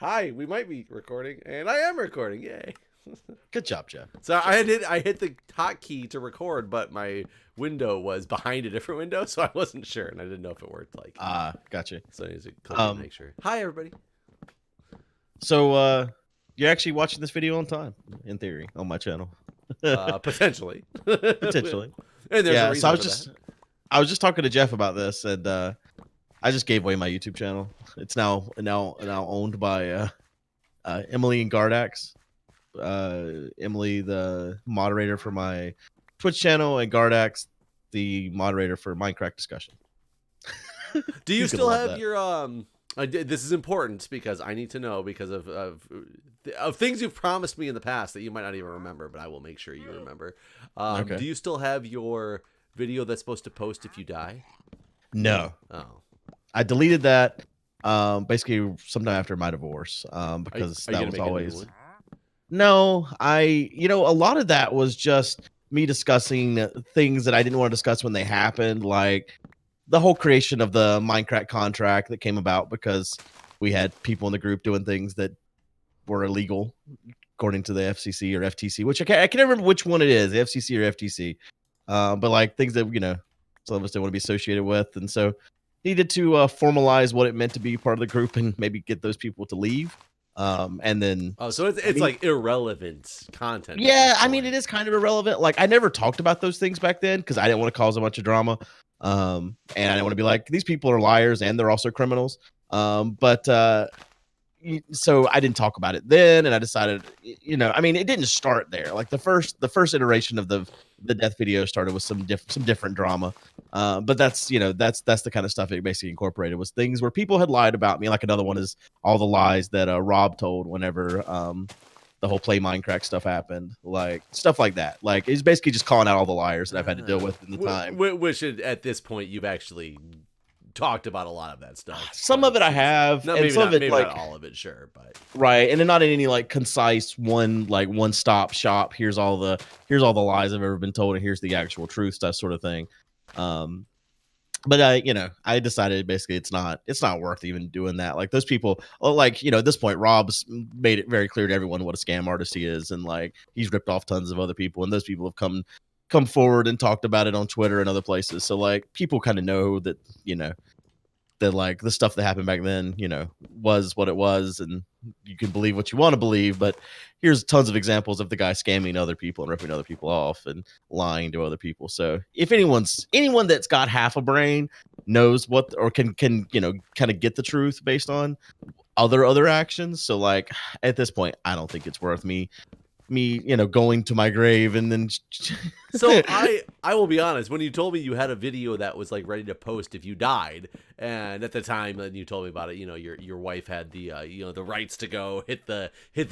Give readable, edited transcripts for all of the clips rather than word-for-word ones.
Hi, we might be recording, and I am recording. Yay! Good job, Jeff. So I hit the hotkey to record, but my window was behind a different window, so I wasn't sure, and I didn't know if it worked. Gotcha. So I need to click and make sure. Hi, everybody. So you're actually watching this video on time, in theory, on my channel. Potentially. Potentially. And there's a reason so for I was just talking to Jeff about this, and I just gave away my YouTube channel. It's now owned by Emily and Gardax. Emily, the moderator for my Twitch channel, and Gardax, the moderator for Minecraft discussion. Do you still have your this is important because I need to know because of things you've promised me in the past that you might not even remember, but I will make sure you remember. Okay. Do you still have your video that's supposed to post if you die? No. Oh. I deleted that basically sometime after my divorce because are you that gonna was make a new always one? no. A lot of that was just me discussing things that I didn't want to discuss when they happened, like the whole creation of the Minecraft contract that came about because we had people in the group doing things that were illegal according to the FCC or FTC, which I can't remember which one it is, the FCC or FTC, but like things that some of us didn't want to be associated with, and so needed to formalize what it meant to be part of the group and maybe get those people to leave. And then So it's like irrelevant content. Yeah, I mean it is kind of irrelevant. Like I never talked about those things back then because I didn't want to cause a bunch of drama. And I didn't want to be like, these people are liars and they're also criminals. So I didn't talk about it then, and I decided, I mean, it didn't start there. Like the first iteration of the death video started with some different drama, but that's the kind of stuff it basically incorporated was things where people had lied about me. Like another one is all the lies that Rob told whenever the whole play Minecraft stuff happened, like stuff like that. Like it's basically just calling out all the liars that I've had to deal with in the time. Which at this point you've actually talked about a lot of that stuff. Some of it I have, no, and maybe some not, of it maybe like not all of it, sure, but right, and then not in any like concise one stop shop. Here's all the lies I've ever been told, and here's the actual truth stuff, sort of thing. But I decided basically it's not worth even doing that. Like those people, at this point, Rob's made it very clear to everyone what a scam artist he is, and like he's ripped off tons of other people, and those people have come forward and talked about it on Twitter and other places. So like people kind of know that that like the stuff that happened back then, was what it was, and you can believe what you want to believe. But here's tons of examples of the guy scamming other people and ripping other people off and lying to other people. So if anyone that's got half a brain knows what, or can kind of get the truth based on other actions. So like at this point, I don't think it's worth me going to my grave and then so I will be honest, when you told me you had a video that was like ready to post if you died, and at the time that you told me about it, your wife had the the rights to go hit the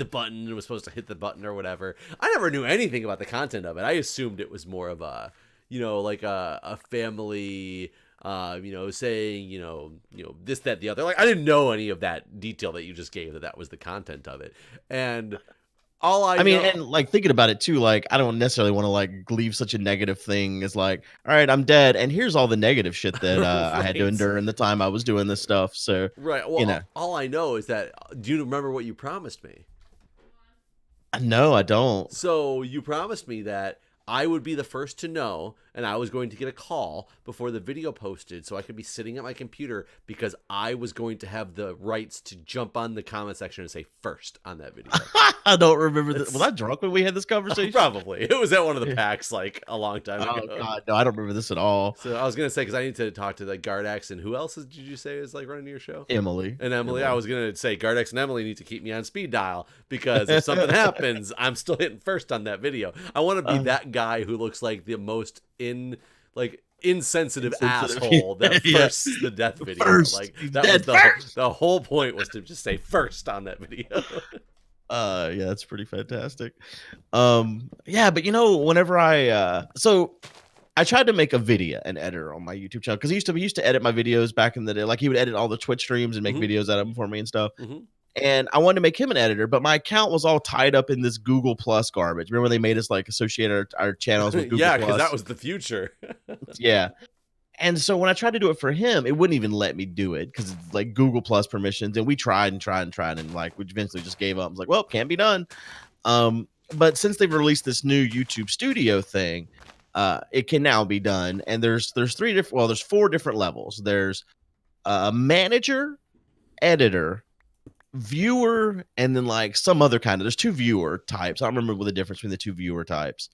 button and was supposed to hit the button or whatever. I never knew anything about the content of it. I assumed it was more of a like a family saying, this, that, the other. Like I didn't know any of that detail that you just gave, that was the content of it. And all I mean, and like thinking about it too, like I don't necessarily want to like leave such a negative thing as like, all right, I'm dead, and here's all the negative shit that right. I had to endure in the time I was doing this stuff. So right. Well, all I know is that, do you remember what you promised me? No, I don't. So you promised me that I would be the first to know, and I was going to get a call before the video posted so I could be sitting at my computer because I was going to have the rights to jump on the comment section and say first on that video. I don't remember this. Was I drunk when we had this conversation? Probably. It was at one of the packs like a long time ago. Oh god, no, I don't remember this at all. So I was gonna say, because I need to talk to the Gardax, and who else did you say is like running your show? Emily. I was gonna say Gardax and Emily need to keep me on speed dial because if something happens, I'm still hitting first on that video. I want to be that guy who looks like the most insensitive asshole that first the death video. First. Like that was the whole point was to just say first on that video. Yeah, that's pretty fantastic. Yeah, but whenever I tried to make a video and editor on my YouTube channel because he used to edit my videos back in the day. Like he would edit all the Twitch streams and make videos out of them for me and stuff. And I wanted to make him an editor, but my account was all tied up in this Google Plus garbage. Remember they made us like associate our channels with Google yeah, Plus? because that was the future. Yeah. And so when I tried to do it for him, it wouldn't even let me do it because it's like Google Plus permissions. And we tried and tried and tried, and like we eventually just gave up. I was like, well, can't be done. But since they've released this new YouTube Studio thing, it can now be done. And there's there's 4 different levels. There's a manager, editor, viewer, and then like some other kind of. There's 2 viewer types. I don't remember what the difference between the 2 viewer types.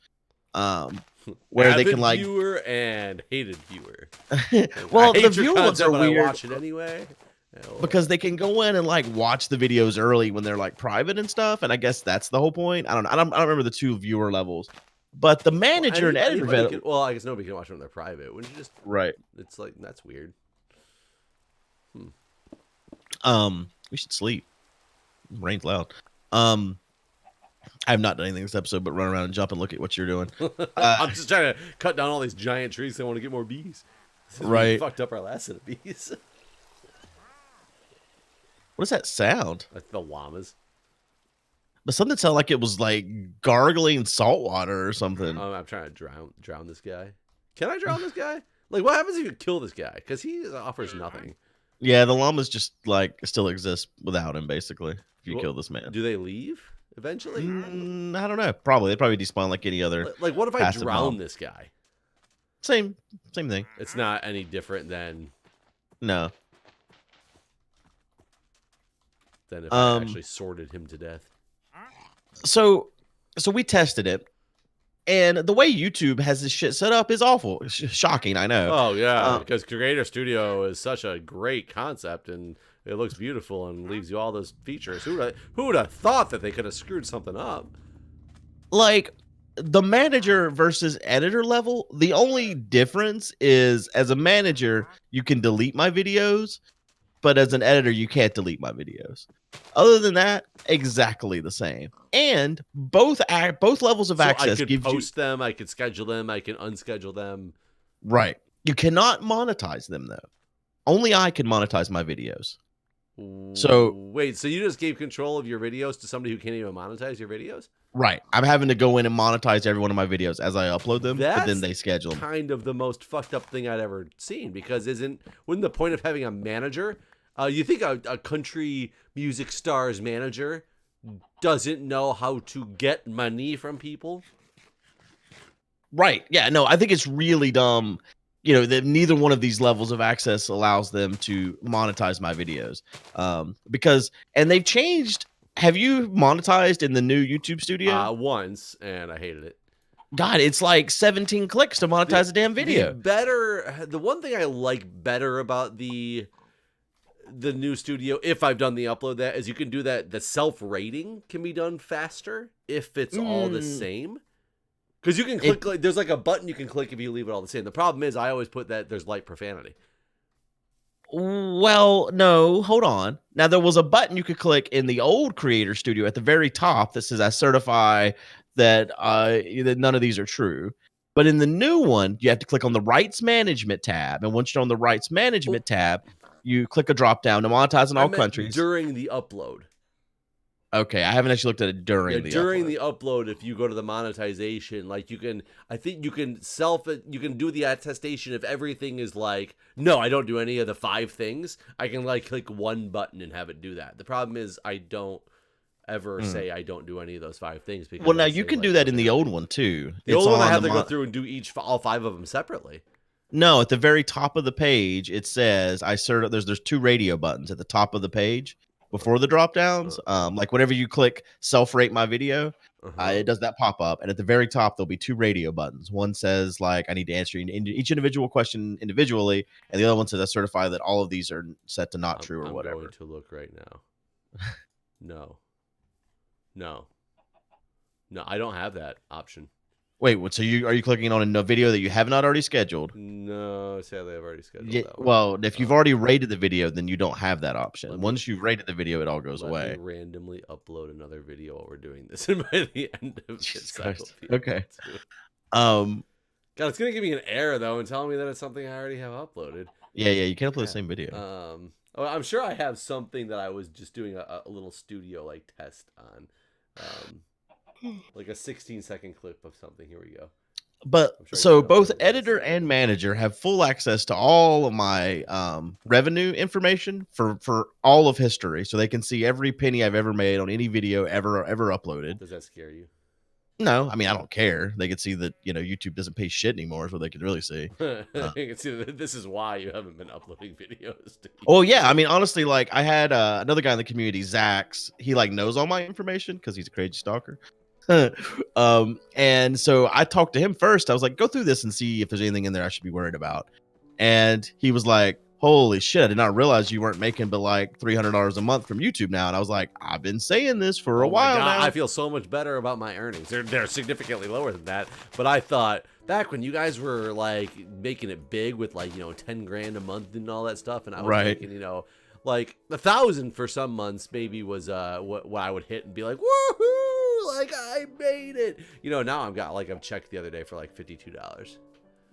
Where Avid they can like viewer and hated viewer. well, I the hate your viewer ones content, are but weird I watch it anyway. because they can go in and like watch the videos early when they're like private and stuff. And I guess that's the whole point. I don't know. I don't remember the 2 viewer levels, but the manager and editor anybody can, well, I guess nobody can watch them when they're private. Wouldn't you just? right. It's like that's weird. We should sleep. Rain's loud. I have not done anything this episode but run around and jump and look at what you're doing. I'm just trying to cut down all these giant trees. I want to get more bees. Right. We fucked up our last set of bees. What is that sound? That's the llamas. But something sounded like it was like gargling salt water or something. I'm trying to drown this guy. Can I drown this guy? Like, what happens if you kill this guy? Because he offers nothing. Yeah, the llamas just like still exist without him, basically. If you kill this man, do they leave eventually? I don't know. Probably they probably despawn like any other. Like, what if I drown this guy? Same thing. It's not any different than no. Than if I actually sorted him to death. So we tested it, and the way YouTube has this shit set up is awful. It's shocking, I know. Oh yeah, because Creator Studio is such a great concept, and it looks beautiful and leaves you all those features. Who would have thought that they could have screwed something up? Like the manager versus editor level, the only difference is as a manager, you can delete my videos, but as an editor, you can't delete my videos. Other than that, exactly the same. And both levels of access I could post them, I could schedule them, I can unschedule them. Right. You cannot monetize them though. Only I can monetize my videos. So wait, so you just gave control of your videos to somebody who can't even monetize your videos? Right. I'm having to go in and monetize every one of my videos as I upload them, but then they schedule them. Kind of the most fucked up thing I'd ever seen, because wouldn't the point of having a manager? You think a country music star's manager doesn't know how to get money from people? Right. Yeah, no, I think it's really dumb, that neither one of these levels of access allows them to monetize my videos. And they've changed. Have you monetized in the new YouTube Studio? Once, and I hated it. God, it's like 17 clicks to monetize a damn video. The one thing I like better about the new studio, if I've done the upload, that is you can do that. The self-rating can be done faster if it's all the same. Because you can click, there's like a button you can click if you leave it all the same. The problem is I always put that there's light profanity. Well, no, hold on. Now, there was a button you could click in the old Creator Studio at the very top that says, I certify that none of these are true. But in the new one, you have to click on the Rights Management tab. And once you're on the Rights Management tab, you click a drop down to monetize in all countries. During the upload. Okay, I haven't actually looked at it during the upload. If you go to the monetization, like you can do the attestation if everything is like, no, I don't do any of the 5 things. I can like click one button and have it do that. The problem is I don't ever say I don't do any of those 5 things. Because well, now you can do that in the old one too. The old one I have to go through and do all 5 of them separately. No, at the very top of the page, it says there's 2 radio buttons at the top of the page. Before the drop downs, like whenever you click self-rate my video, it does that pop up. And at the very top, there'll be 2 radio buttons. One says like, I need to answer each individual question individually. And the other one says, I certify that all of these are set to not true or whatever. I'm going to look right now. No, I don't have that option. Wait, what? So are you clicking on a video that you have not already scheduled? No, sadly, I've already scheduled that one. Well, if you've already rated the video, then you don't have that option. Once you've rated the video, it all goes away. Let me randomly upload another video while we're doing this, and by the end of it, okay. God, it's gonna give me an error though, and telling me that it's something I already have uploaded. Yeah, you can't upload the same video. I'm sure I have something that I was just doing a little studio like test on. Like a 16-second clip of something. Here we go. But I'm sure I so get a couple both of those. editor and manager have full access to all of my revenue information for all of history, so they can see every penny I've ever made on any video ever uploaded. Does that scare you? No, I mean I don't care. They can see that YouTube doesn't pay shit anymore, is what they can really see. You can see that this is why you haven't been uploading videos to Oh yeah, YouTube. I mean honestly, like I had another guy in the community, Zax. He like knows all my information because he's a crazy stalker. And so I talked to him first. I was like, go through this and see if there's anything in there I should be worried about. And he was like, holy shit, I did not realize you weren't making but like $300 a month from YouTube now. And I was like, I've been saying this for a Oh my while god, now. I feel so much better about my earnings. They're significantly lower than that. But I thought back when you guys were like making it big with like 10 grand a month and all that stuff, and I was Right. thinking like 1,000 for some months maybe was what I would hit and be like woohoo, like I made it. Now I've checked the other day for like $52.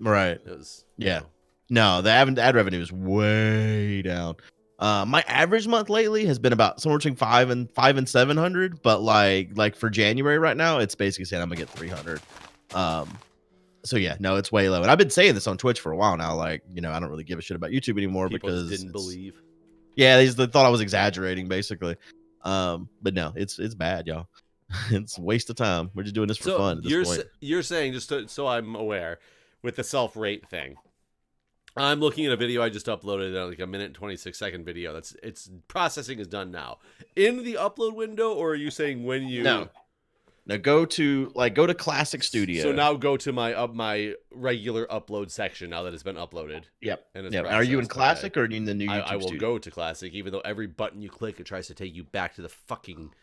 Right. It was Yeah. No, the ad revenue is way down. My average month lately has been about somewhere between 500 and 700, but like for January right now, it's basically saying I'm gonna get 300. So yeah, no, it's way low. And I've been saying this on Twitch for a while now. Like, I don't really give a shit about YouTube anymore People because just didn't believe. Yeah, they thought I was exaggerating basically. But no, it's bad, y'all. It's a waste of time. We're just doing this for fun at this point. You're saying, so I'm aware, with the self-rate thing, I'm looking at a video I just uploaded, like a 1:26 video. Its processing is done now. In the upload window, or are you saying when you? No, go to Classic Studio. So now go to my regular upload section now that it's been uploaded. Yep. And it's Are you in processed. Classic or are you in the new YouTube I will Studio? go to Classic, even though every button you click, it tries to take you back to the fucking.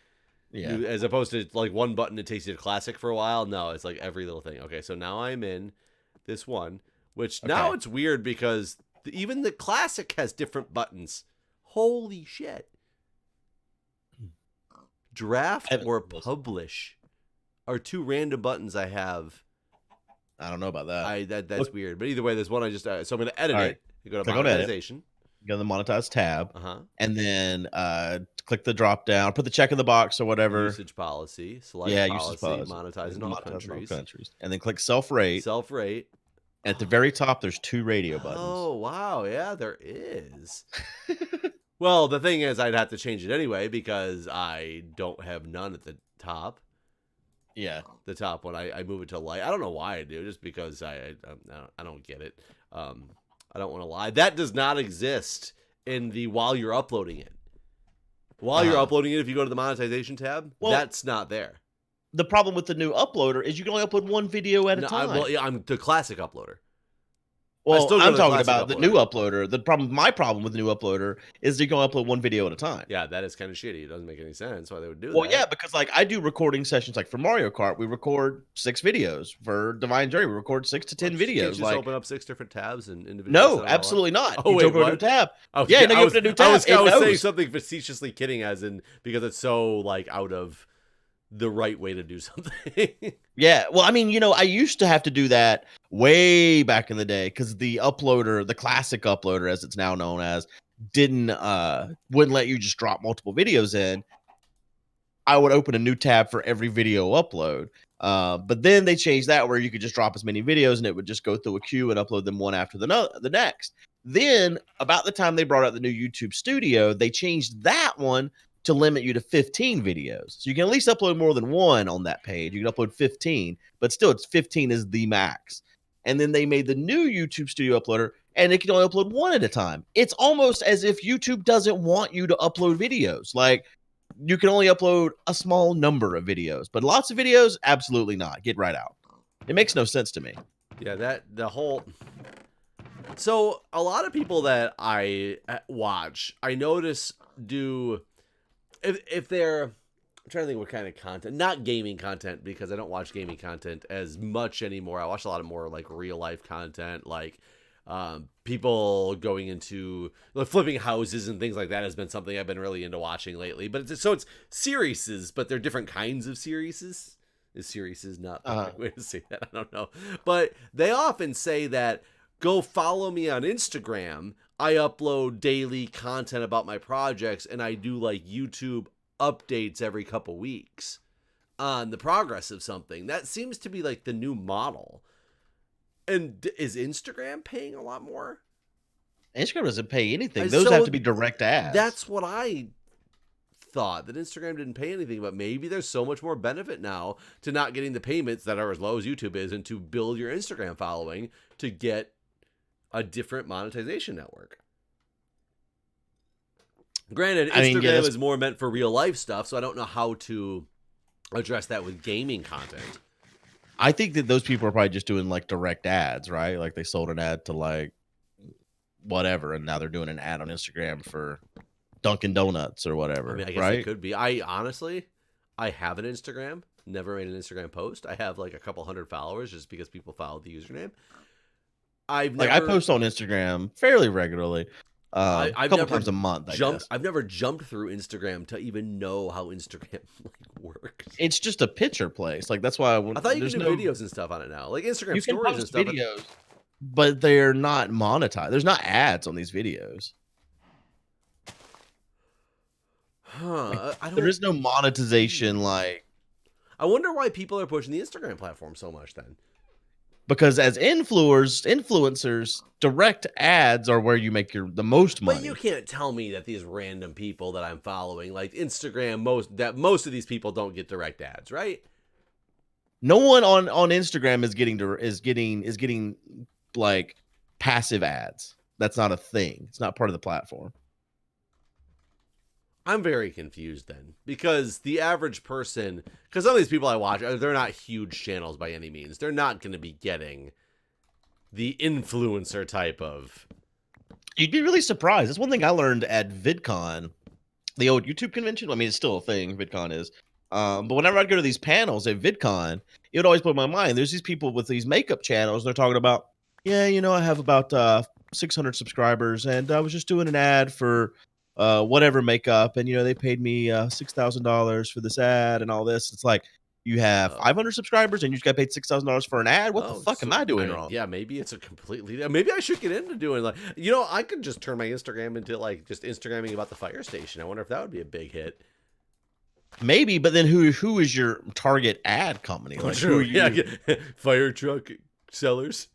Yeah. As opposed to like one button, it takes you to Classic for a while. No, it's like every little thing. Okay, so now I'm in this one, which now it's weird because even the Classic has different buttons. Holy shit. Draft or publish are two random buttons I have. I don't know about that. That's weird. But either way, there's one I just so I'm going to edit it. You go to monetization. Go to the monetize tab. Uh-huh. And then click the drop down, put the check in the box or whatever. Usage policy, select policy, usage policy. monetize in all countries. And then click self-rate. Self-rate. At the very top, there's 2 radio buttons. Oh, wow. Yeah, there is. Well, the thing is, I'd have to change it anyway because I don't have none at the top. Yeah. The top one. I move it to light. I don't know why I do, just because I don't get it. I don't want to lie. That does not exist in the while you're uploading it. While you're uploading it, if you go to the monetization tab, that's not there. The problem with the new uploader is you can only upload one video at a time. I'm the classic uploader. Well, I'm talking about the new uploader. My problem with the new uploader is you can only upload one video at a time. Yeah, that is kind of shitty. It doesn't make any sense why they would do that. Well, yeah, because like I do recording sessions, like for Mario Kart, we record 6 videos. For Divine Journey, we record 6 to 10 videos. Can't you just open up 6 different tabs and individually? No, absolutely not. Oh, you open a new tab. Oh, yeah, no, you open a new tab. I was saying something facetiously kidding, as in because it's so like out of the right way to do something. Yeah, well, I mean, I used to have to do that way back in the day because the uploader, the classic uploader, as it's now known as, wouldn't let you just drop multiple videos in. I would open a new tab for every video upload. But then they changed that where you could just drop as many videos and it would just go through a queue and upload them one after the next. Then about the time they brought out the new YouTube Studio, they changed that one to limit you to 15 videos. So you can at least upload more than one on that page. You can upload 15, but still it's 15 is the max. And then they made the new YouTube Studio uploader and it can only upload one at a time. It's almost as if YouTube doesn't want you to upload videos. Like you can only upload a small number of videos, but lots of videos, absolutely not. Get right out. It makes no sense to me. Yeah, so a lot of people that I watch, I notice do if they're, I'm trying to think what kind of content, not gaming content because I don't watch gaming content as much anymore. I watch a lot of more like real life content, like people going into like flipping houses and things like that has been something I've been really into watching lately. But it's series, but they're different kinds of series. Is series not the right way to say that? I don't know. But they often say that go follow me on Instagram. I upload daily content about my projects and I do like YouTube updates every couple weeks on the progress of something. That seems to be like the new model. And is Instagram paying a lot more? Instagram doesn't pay anything. Those have to be direct ads. That's what I thought, that Instagram didn't pay anything, but maybe there's so much more benefit now to not getting the payments that are as low as YouTube is, and to build your Instagram following to get a different monetization network. Granted, Instagram is more meant for real life stuff, so I don't know how to address that with gaming content. I think that those people are probably just doing like direct ads, right? Like they sold an ad to like whatever, and now they're doing an ad on Instagram for Dunkin' Donuts or whatever. I mean, I guess it could be. I honestly have an Instagram, never made an Instagram post. I have like a couple hundred followers just because people followed the username. I post on Instagram fairly regularly. A couple times a month, I guess. I've never jumped through Instagram to even know how Instagram works. It's just a picture place. Like that's why I thought you could do videos and stuff on it now, like Instagram stories and stuff. Videos, but they're not monetized. There's not ads on these videos. Huh? There is no monetization. Like, I wonder why people are pushing the Instagram platform so much then. Because as influencers, direct ads are where you make the most money. But you can't tell me that these random people that I'm following, like Instagram, most of these people don't get direct ads, right? No one on Instagram is getting like passive ads. That's not a thing. It's not part of the platform. I'm very confused then, because the average person, because some of these people I watch, they're not huge channels by any means. They're not going to be getting the influencer type of. You'd be really surprised. That's one thing I learned at VidCon, the old YouTube convention. I mean, it's still a thing. VidCon is. But whenever I'd go to these panels at VidCon, it would always blow my mind. There's these people with these makeup channels. They're talking about, yeah, I have about 600 subscribers, and I was just doing an ad for whatever makeup, and they paid me $6,000 for this ad and all this. It's like, you have 500 subscribers and you just got paid $6,000 for an ad. What the fuck am I doing wrong? Yeah, maybe it's a completely. Maybe I should get into doing like, I could just turn my Instagram into like just Instagramming about the fire station. I wonder if that would be a big hit. Maybe, but then who is your target ad company? Like, who are you? Yeah, fire truck sellers.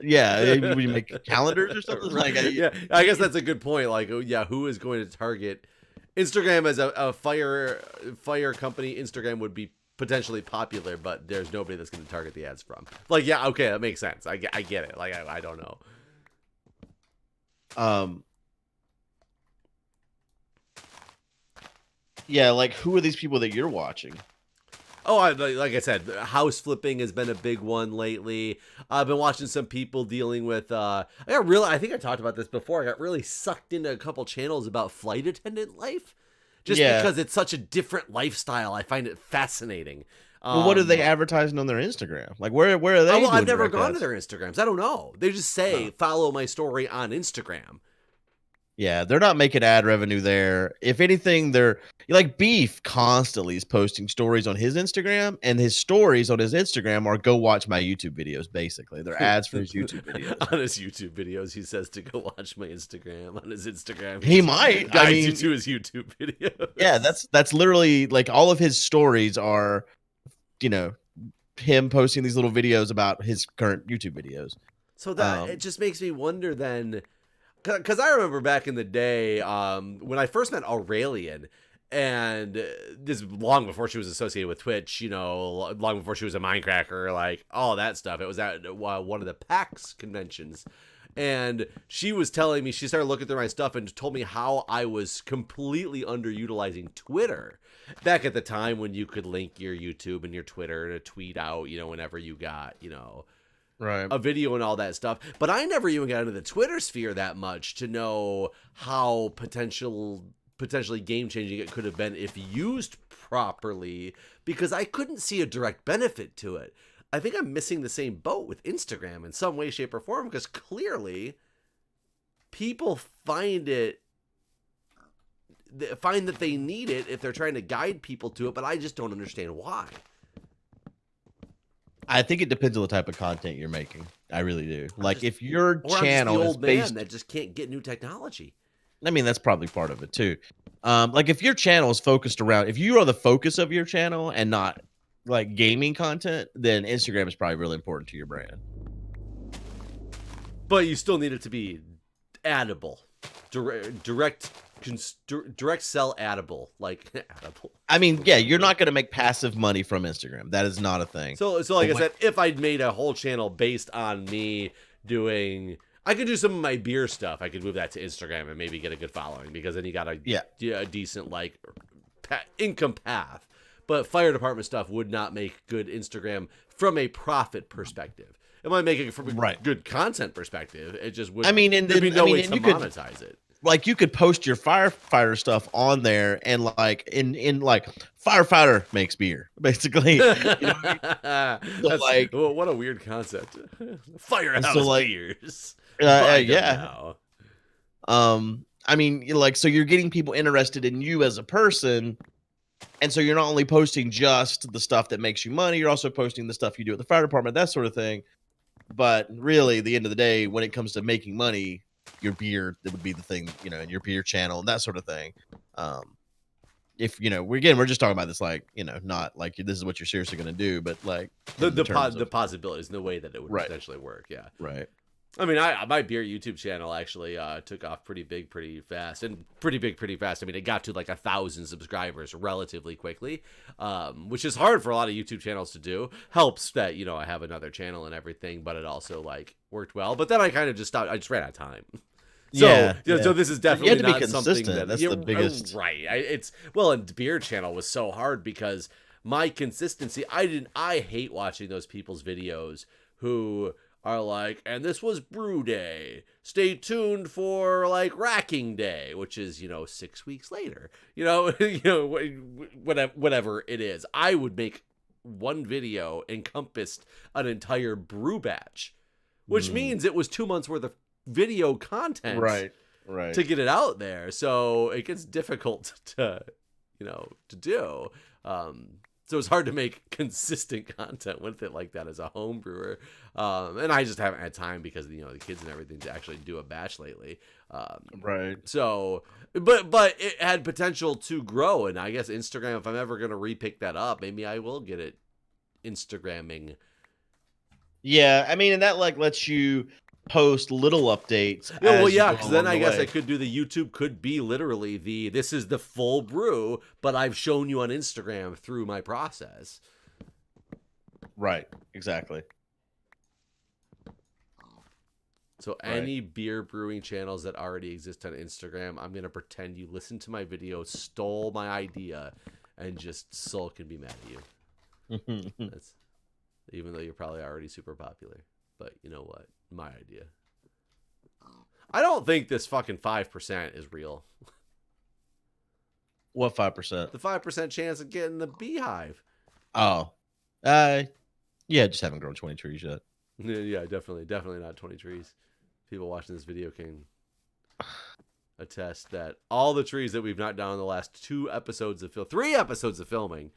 Yeah, would you make calendars or something? Like, yeah, I guess that's a good point. Like, yeah, who is going to target Instagram as a fire company? Instagram would be potentially popular, but there's nobody that's going to target the ads from. Like, yeah, okay, that makes sense. I get it. Like, I don't know. Yeah, like, who are these people that you're watching? Oh, like I said, house flipping has been a big one lately. I've been watching some people dealing with. I think I talked about this before. I got really sucked into a couple channels about flight attendant life, just because it's such a different lifestyle. I find it fascinating. Well, what are they advertising on their Instagram? Like, where are they? I've never gone to their Instagrams. I don't know. They just say follow my story on Instagram. Yeah, they're not making ad revenue there. If anything, they're like Beef constantly is posting stories on his Instagram, and his stories on his Instagram are go watch my YouTube videos. Basically, they're ads for his YouTube videos. On his YouTube videos, he says to go watch my Instagram. On his Instagram, he might guide you to his YouTube video. Yeah, that's literally like all of his stories are, him posting these little videos about his current YouTube videos. So that it just makes me wonder then. Because I remember back in the day when I first met Aurelian, and this is long before she was associated with Twitch, long before she was a Mindcracker, like all that stuff. It was at one of the PAX conventions. And she was telling me, she started looking through my stuff and told me how I was completely underutilizing Twitter back at the time when you could link your YouTube and your Twitter to tweet out, whenever you got, right, a video and all that stuff. But I never even got into the Twitter sphere that much to know how potentially game-changing it could have been if used properly, because I couldn't see a direct benefit to it. I think I'm missing the same boat with Instagram in some way, shape, or form, because clearly people find that they need it if they're trying to guide people to it, but I just don't understand why. I think it depends on the type of content you're making. I really do. Like, if your channel is I'm just the old based, man that just can't get new technology. I mean, that's probably part of it too. Like, if your channel is focused around, if you are the focus of your channel and not like gaming content, then Instagram is probably really important to your brand. But you still need it to be addable, direct sell addable, like addable. I mean, yeah, you're not going to make passive money from Instagram. That is not a thing. So like I said, if I'd made a whole channel based on me doing, I could do some of my beer stuff. I could move that to Instagram and maybe get a good following, because then you got a decent like income path. But fire department stuff would not make good Instagram from a profit perspective. It might make it from a good content perspective. It just would. I mean, and there'd be no way to monetize it. Like, you could post your firefighter stuff on there, and like in like firefighter makes beer, basically. You know what I mean? So like, well, what a weird concept. Firehouse beers. Yeah. I mean, like, so you're getting people interested in you as a person. And so you're not only posting just the stuff that makes you money, you're also posting the stuff you do at the fire department, that sort of thing. But really, at the end of the day, when it comes to making money, your beer, that would be the thing, you know, and your beer channel and that sort of thing. If, you know, we're just talking about this, like, you know, not like this is what you're seriously going to do, but like the possibilities and the way that it would potentially work. Yeah. Right. I mean, my beer YouTube channel actually took off pretty fast. I mean, it got to like 1,000 subscribers relatively quickly, which is hard for a lot of YouTube channels to do. Helps that, you know, I have another channel and everything, but it also like worked well. But then I kind of just stopped. I just ran out of time. So, so this is definitely not something that's the biggest. Right. And beer channel was so hard because my consistency, I hate watching those people's videos who are like, and this was brew day, stay tuned for like racking day, which is, you know, 6 weeks later, you know, whatever it is. I would make one video encompassed an entire brew batch, which means it was 2 months worth of video content, right, to get it out there. So it gets difficult to do. So it's hard to make consistent content with it like that as a home brewer. And I just haven't had time because, you know, the kids and everything to actually do a batch lately. Right. So, but it had potential to grow. And I guess Instagram, if I'm ever going to repick that up, maybe I will get it Instagramming. Yeah. I mean, and that like lets you post little updates. Yeah, well, yeah, because then I guess I could do the YouTube could be literally this is the full brew, but I've shown you on Instagram through my process. Right, exactly. So any beer brewing channels that already exist on Instagram, I'm going to pretend you listened to my video, stole my idea, and just sulk and be mad at you. Even though you're probably already super popular. But you know what? My idea. I don't think this fucking 5% is real. What 5%? The 5% chance of getting the beehive. Oh. Yeah, just haven't grown 20 trees yet. Yeah, definitely not 20 trees. People watching this video can attest that all the trees that we've knocked down in the last 3 episodes of filming,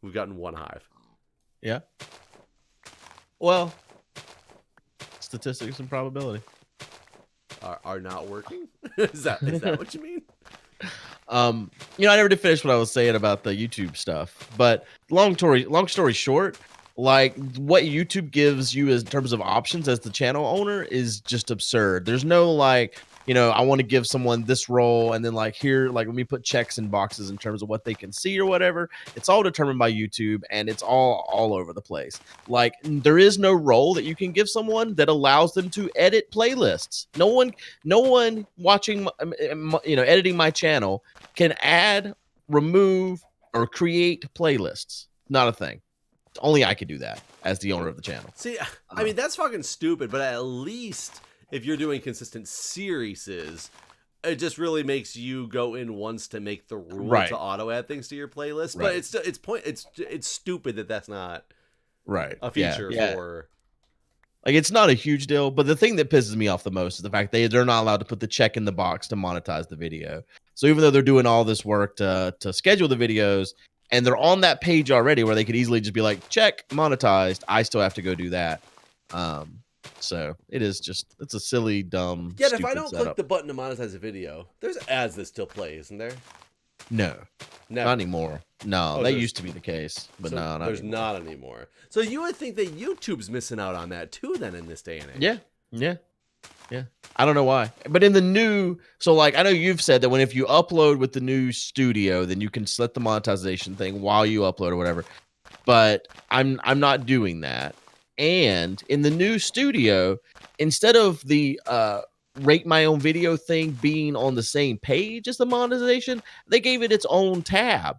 we've gotten 1 hive. Yeah. Well, statistics and probability are not working. Is that what you mean? You know, I never did finish what I was saying about the YouTube stuff, but long story short, like what YouTube gives you in terms of options as the channel owner is just absurd. There's no like, you know, I want to give someone this role and then like here, like let me put checks in boxes in terms of what they can see or whatever. It's all determined by YouTube and it's all over the place. Like there is no role that you can give someone that allows them to edit playlists. No one watching, you know, editing my channel can add, remove, or create playlists. Not a thing. Only I could do that as the owner of the channel. See, I mean, that's fucking stupid, but at least if you're doing consistent series, it just really makes you go in once to make the rule to auto add things to your playlist. But it's stupid that that's not a feature for. Like it's not a huge deal, but the thing that pisses me off the most is the fact they're not allowed to put the check in the box to monetize the video. So even though they're doing all this work to schedule the videos, and they're on that page already where they could easily just be like, check, monetized, I still have to go do that. So it's a silly, dumb. Yeah, if I don't click the button to monetize a video, there's ads that still play, isn't there? No, never. Not anymore. No, that used to be the case, but so no, there's not anymore. So you would think that YouTube's missing out on that too, then, in this day and age. Yeah. Yeah. I don't know why. But in the new, so like I know you've said that when if you upload with the new studio, then you can set the monetization thing while you upload or whatever. But I'm not doing that. And in the new studio, instead of the rate my own video thing being on the same page as the monetization, they gave it its own tab.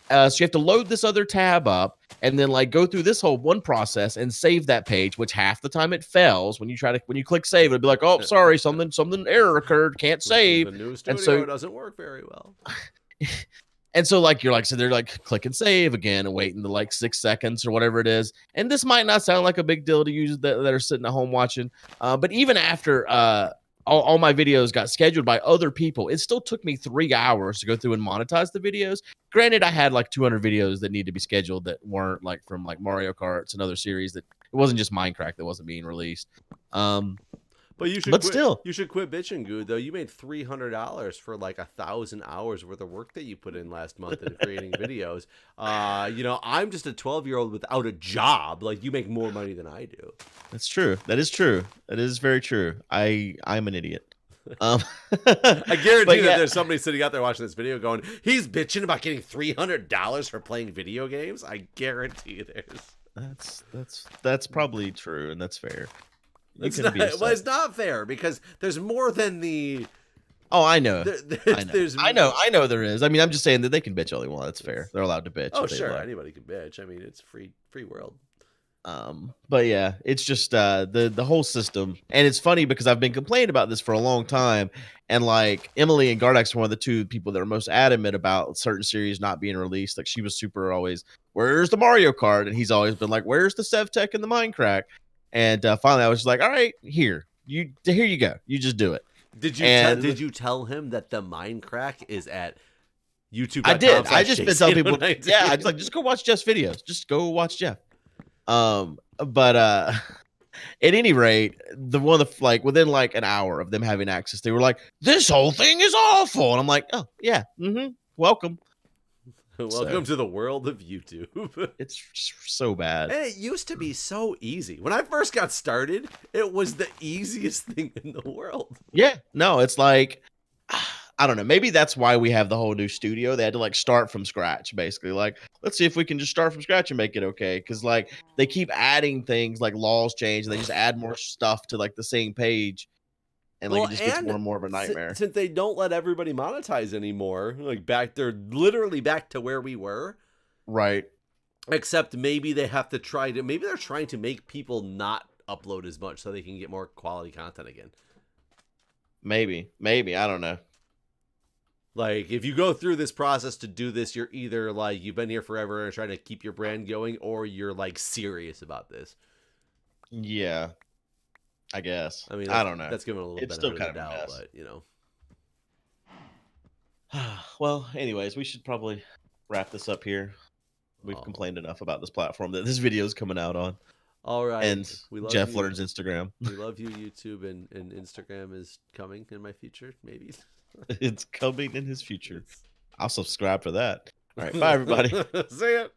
So you have to load this other tab up and then like go through this whole one process and save that page, which half the time it fails when you click save, it'll be like, oh, sorry, something error occurred, can't save. The new And studio so doesn't work very well. and so like you're like, so they're like click and save again and waiting the like 6 seconds or whatever it is. And this might not sound like a big deal to you that are sitting at home watching. But even after all my videos got scheduled by other people, it still took me 3 hours to go through and monetize the videos. Granted, I had like 200 videos that need to be scheduled that weren't like from like Mario Karts and other series that it wasn't just Minecraft that wasn't being released. But you should But quit. still, You should quit bitching, Guude. Though you made $300 for like 1,000 hours worth of work that you put in last month in creating videos. You know, I'm just a 12-year-old without a job. Like you make more money than I do. that's true. That is true. That is very true. I'm an idiot. I guarantee But that yeah, there's somebody sitting out there watching this video going, "He's bitching about getting $300 for playing video games." I guarantee there's. that's probably true, and that's fair. You It's can not. be a Well, it's not fair because there's more than the. Oh, I know. I know. There's. I know there is. I mean, I'm just saying that they can bitch all they want. That's fair. They're allowed to bitch Oh if they sure, like. anybody can bitch. I mean, it's free world. But yeah, it's just the whole system, and it's funny because I've been complaining about this for a long time, and like Emily and Gardax are one of the two people that are most adamant about certain series not being released. Like she was super always, where's the Mario Kart, and he's always been like, where's the SevTech and the MindCrack, and finally I was just like, all right, here you go, you just do it. Did And you tell him that the MindCrack is at I did. I youtube.com/Jason just been telling people, 19? yeah, I just like just go watch Jeff's videos, just go watch Jeff. But at any rate, the one of the like within like an hour of them having access, they were like, "This whole thing is awful," and I'm like, "Oh yeah, welcome." Welcome to the world of YouTube. It's just so bad. And it used to be so easy. When I first got started, it was the easiest thing in the world. Yeah, no, it's like I don't know. Maybe that's why we have the whole new studio. They had to like start from scratch, basically. Like, let's see if we can just start from scratch and make it okay. Because like they keep adding things, like laws change, and they just add more stuff to like the same page, and like Well, it just gets and more and more of a nightmare. since they don't let everybody monetize anymore, like they're literally back to where we were. Right. Except maybe they're trying to make people not upload as much so they can get more quality content again. Maybe. I don't know. Like, if you go through this process to do this, you're either like you've been here forever and trying to keep your brand going, or you're like serious about this. Yeah. I guess. I mean, I don't know. That's giving a little It's benefit still of the kind of a doubt, mess. but you know. Well, anyways, we should probably wrap this up here. We've Oh. complained enough about this platform that this video is coming out on. All right. And We love Jeff you. learns Instagram. We love you, YouTube, and Instagram is coming in my future, maybe. It's coming in his future. I'll subscribe for that. All right. Bye, everybody. See ya.